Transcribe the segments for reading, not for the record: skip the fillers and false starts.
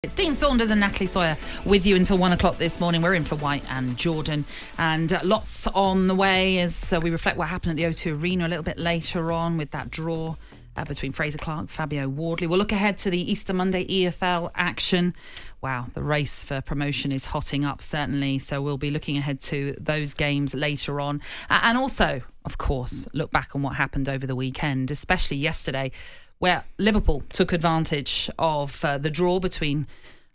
It's Dean Saunders and Natalie Sawyer with you until 1 o'clock this morning. We're in for White and Jordan, and lots on the way as we reflect what happened at the O2 Arena a little bit later on with that draw between Fraser Clark and Fabio Wardley. We'll look ahead to the Easter Monday EFL action. Wow, the race for promotion is hotting up, certainly. So we'll be looking ahead to those games later on. And also, of course, look back on what happened over the weekend, especially yesterday, where Liverpool took advantage of the draw between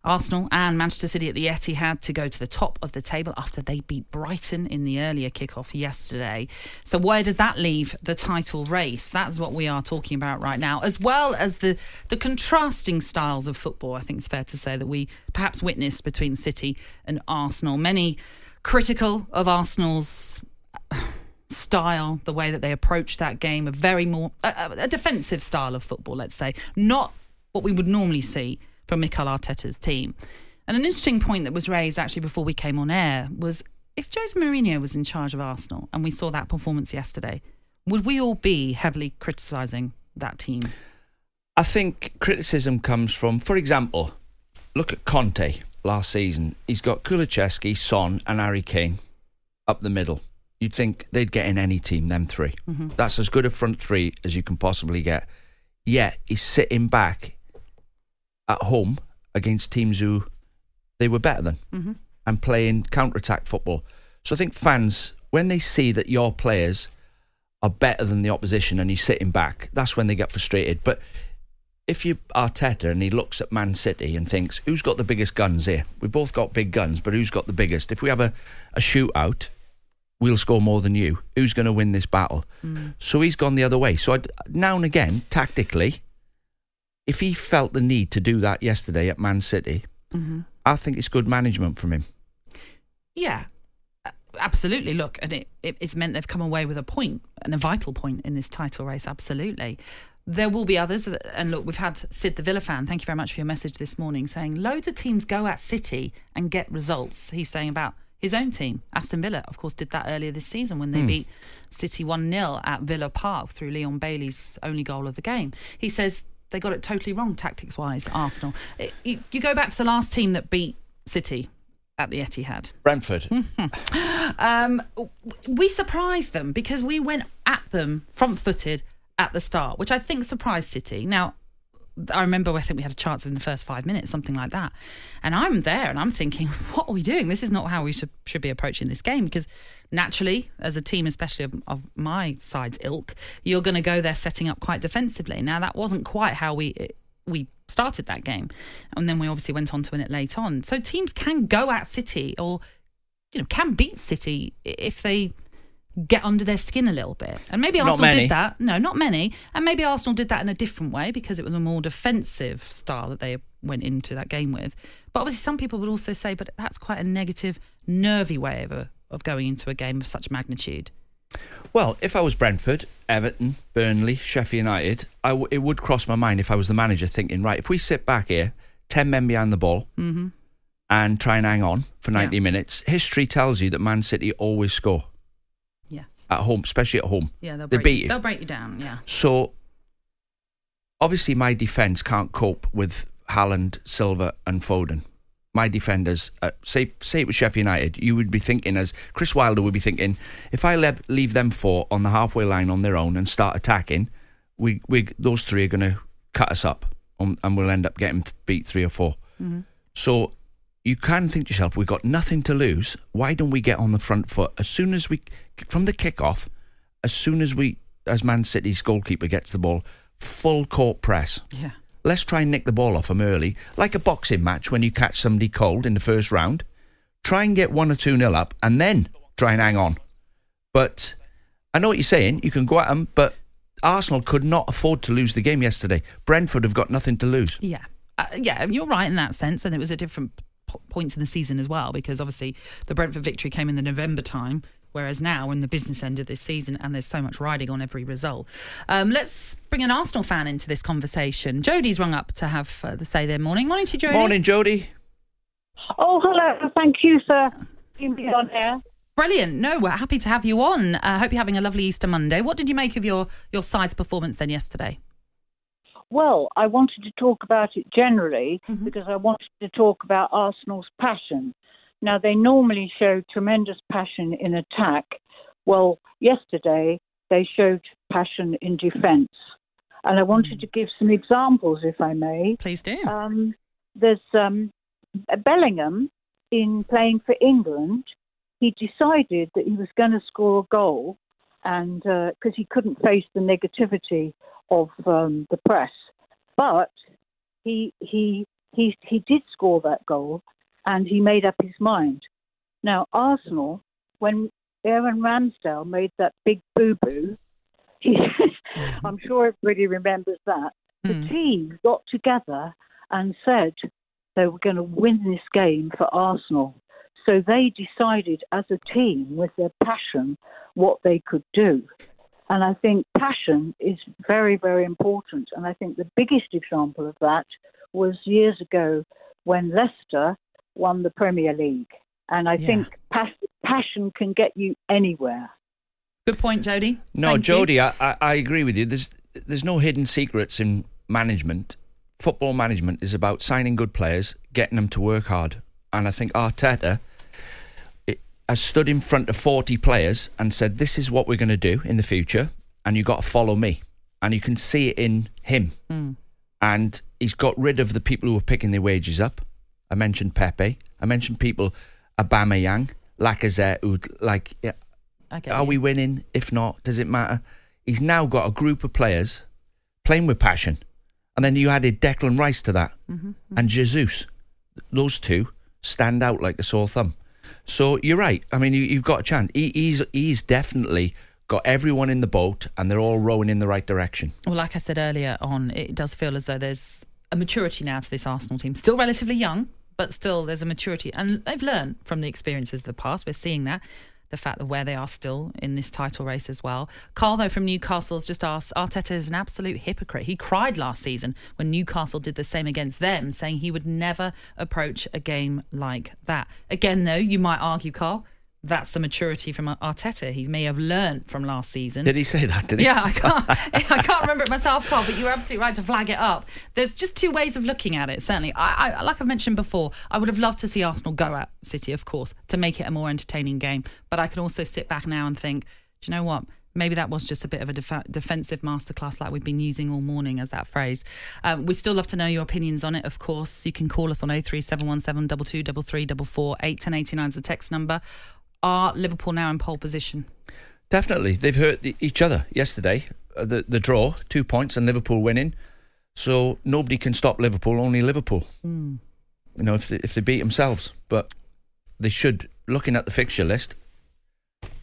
Arsenal and Manchester City at the Etihad to go to the top of the table after they beat Brighton in the earlier kickoff yesterday. So where does that leave the title race? That's what we are talking about right now, as well as the contrasting styles of football, I think it's fair to say, that we perhaps witnessed between City and Arsenal. Many critical of Arsenal's style, the way that they approach that game, a defensive style of football, let's say, not what we would normally see from Mikel Arteta's team. And an interesting point that was raised actually before we came on air was, if Jose Mourinho was in charge of Arsenal and we saw that performance yesterday, would we all be heavily criticising that team? I think criticism comes from, for example, look at Conte last season. He's got Kulusevski, Son and Harry Kane up the middle. You'd think they'd get in any team, them three. Mm-hmm. That's as good a front three as you can possibly get. Yet he's sitting back at home against teams who they were better than and playing counter-attack football. So I think fans, when they see that your players are better than the opposition and he's sitting back, that's when they get frustrated. But if you Arteta and he looks at Man City and thinks, who's got the biggest guns here? We've both got big guns, but who's got the biggest? If we have a shootout, we'll score more than you. Who's going to win this battle? So he's gone the other way. So now and again, tactically, if he felt the need to do that yesterday at Man City, I think it's good management from him. Yeah, absolutely. Look, and it's meant they've come away with a point, and a vital point in this title race, absolutely. There will be others, and look, we've had Sid the Villa fan, thank you very much for your message this morning, saying loads of teams go at City and get results. He's saying about his own team. Aston Villa, of course, did that earlier this season when they beat City 1-0 at Villa Park through Leon Bailey's only goal of the game. He says they got it totally wrong tactics-wise, Arsenal. You go back to the last team that beat City at the Etihad. Brentford. We surprised them because we went at them front-footed at the start, which I think surprised City. Now, I remember I think we had a chance in the first 5 minutes, something like that. And I'm there and I'm thinking, what are we doing? This is not how we should be approaching this game, because naturally, as a team, especially of my side's ilk, you're going to go there setting up quite defensively. Now, that wasn't quite how we started that game. And then we obviously went on to win it late on. So teams can go at City, or can beat City if they get under their skin a little bit. And maybe Arsenal did that. No, not many. And maybe Arsenal did that in a different way because it was a more defensive style that they went into that game with. But obviously some people would also say, but that's quite a negative, nervy way of going into a game of such magnitude. Well, if I was Brentford, Everton, Burnley, Sheffield United, it would cross my mind if I was the manager thinking, right, if we sit back here, 10 men behind the ball and try and hang on for 90 minutes, history tells you that Man City always score. Yes. At home, especially at home. Yeah, they'll break you down, yeah. So, obviously my defence can't cope with Haaland, Silva and Foden. My defenders, say it was Sheffield United, you would be thinking, as Chris Wilder would be thinking, if I leave them four on the halfway line on their own and start attacking, those three are going to cut us up and we'll end up getting beat 3 or 4. So, you can think to yourself, we've got nothing to lose. Why don't we get on the front foot from the kickoff, as Man City's goalkeeper gets the ball, full court press. Yeah. Let's try and nick the ball off them early, like a boxing match when you catch somebody cold in the first round. Try and get 1 or 2-0 up, and then try and hang on. But I know what you're saying. You can go at them, but Arsenal could not afford to lose the game yesterday. Brentford have got nothing to lose. Yeah, you're right in that sense, and it was a different points in the season as well, because obviously the Brentford victory came in the November time, whereas now in the business end of this season, and there's so much riding on every result. Let's bring an Arsenal fan into this conversation. Jodie's rung up to have the say their morning. Morning to you, Jodie. Morning, Jodie. Oh, hello. Thank you for being on air. Brilliant. No, we're happy to have you on. I hope you're having a lovely Easter Monday. What did you make of your side's performance then yesterday? Well, I wanted to talk about it generally because I wanted to talk about Arsenal's passion. Now, they normally show tremendous passion in attack. Well, yesterday they showed passion in defence. And I wanted to give some examples, if I may. Please do. There's Bellingham, in playing for England, he decided that he was going to score a goal, and because he couldn't face the negativity of the press. But he did score that goal, and he made up his mind. Now, Arsenal, when Aaron Ramsdale made that big boo-boo, I'm sure everybody remembers that. The team got together and said they were going to win this game for Arsenal. So they decided as a team with their passion what they could do. And I think passion is very, very important. And I think the biggest example of that was years ago when Leicester won the Premier League. And I think passion can get you anywhere. Good point, Jody. No, Jody, I agree with you. There's no hidden secrets in management. Football management is about signing good players, getting them to work hard. And I think Arteta has stood in front of 40 players and said, this is what we're going to do in the future, and you've got to follow me. And you can see it in him. And he's got rid of the people who were picking their wages up. I mentioned Pepe. I mentioned people, Aubameyang, Lacazette, who are we winning? If not, does it matter? He's now got a group of players playing with passion. And then you added Declan Rice to that. And Jesus. Those two stand out like a sore thumb. So you're right. I mean, you've got a chance. He's definitely got everyone in the boat and they're all rowing in the right direction. Well, like I said earlier on, it does feel as though there's a maturity now to this Arsenal team. Still relatively young, but still there's a maturity. And they've learned from the experiences of the past. We're seeing that. The fact that where they are still in this title race as well. Carl, though, from Newcastle has just asked, Arteta is an absolute hypocrite. He cried last season when Newcastle did the same against them, saying he would never approach a game like that. Again, though, you might argue, Carl, that's the maturity from Arteta. He may have learned from last season. Did he say that? Did he? Yeah, I can't remember it myself, Carl, but you were absolutely right to flag it up. There's just two ways of looking at it, certainly. I like I mentioned before, I would have loved to see Arsenal go at City, of course, to make it a more entertaining game. But I can also sit back now and think, do you know what? Maybe that was just a bit of a defensive masterclass like we've been using all morning as that phrase. We'd still love to know your opinions on it, of course. You can call us on 03717 223344. 81089 is the text number. Are Liverpool now in pole position? Definitely. They've hurt each other yesterday. The draw, 2 points and Liverpool winning. So nobody can stop Liverpool, only Liverpool. You know, if they beat themselves. But they should, looking at the fixture list,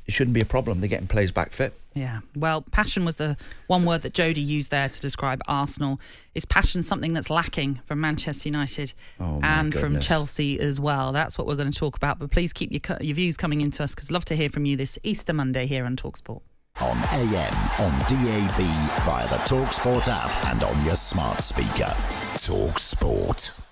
it shouldn't be a problem. They're getting players back fit. Yeah. Well, passion was the one word that Jody used there to describe Arsenal. Is passion something that's lacking from Manchester United and from Chelsea as well? That's what we're going to talk about. But please keep your views coming into us because I'd love to hear from you this Easter Monday here on talkSPORT. On AM, on DAB, via the talkSPORT app and on your smart speaker. talkSPORT.